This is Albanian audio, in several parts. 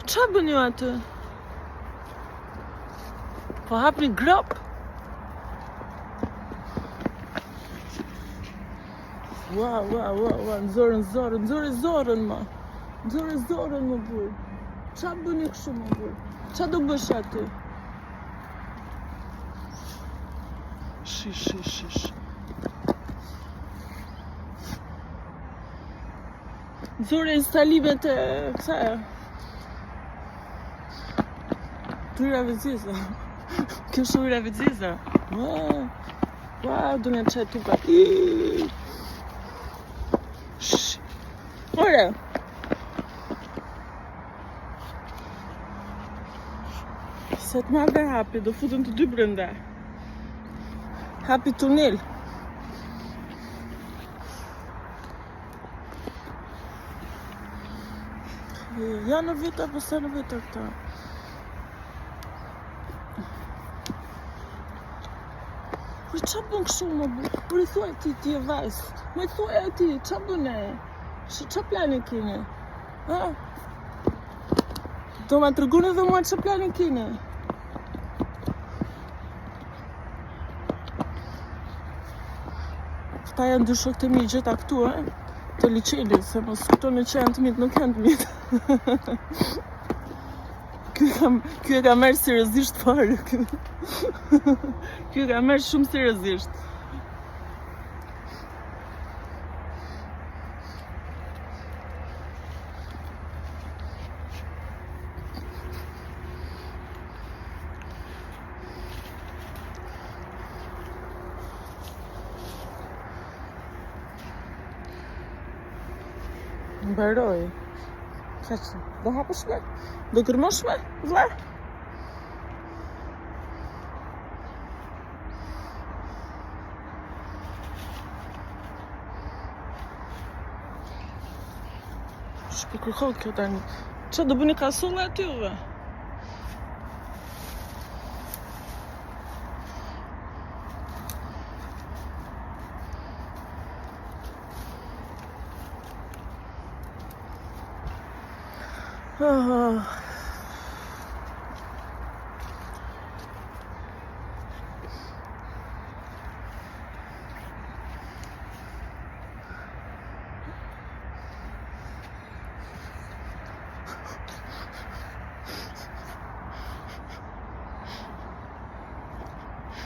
Qa bën ju atë? Po hapni grop? Ua, nxorë ma. Nxorë më burr. Qa bëni kështu më burr? Qa do bësh aty? Shish. Nxorë instalimet e kësaj. Tyrave zeza. Kjo shurave zeza. Ua, do në qaj tuka. Ora. Se të marrë dhe hapi, do futën të dy brenda. Hapi tunel. Ja në vita, po sa në vita këta. Po qa bën kështu më bu? Por I thuaj ti e vajs. Më I thuaj ti, qa bën e? Qa plani kine? Do ma të rëgune dhe mua qa plani kine? Këta janë dy shok të mi gjitha këtu, të liqenit, se mos këto në që janë të mitë, nuk janë të mitë. Kjo e ka merë seriozisht fare. Kjo e ka merë shumë seriozisht. Mbaroj. Kaqë, do hapësh me? Do kërmosh me, vla? Shpe kërkot kjo tani. Qa do bëni kasulle aty uve?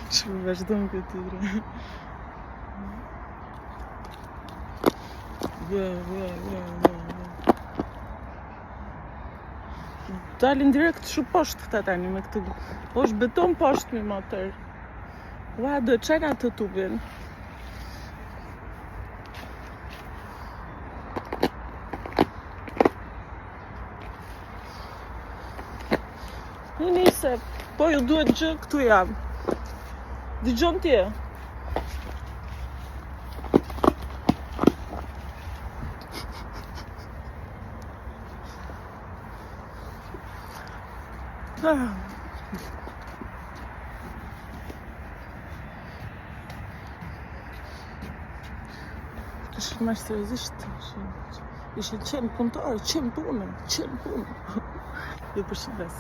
Që vazhdojmë këtë bre. Dalin direkt shu poshtë këta tani me këtë. Është beton poshtë me motor. Ua, do e qajna të tubin. Nise, po ju duhet gjë, këtu jam. Dëgjon ti e? Kështë më seriozisht. Ishe qenë punëtorë, qenë punë. Jo përshëndes.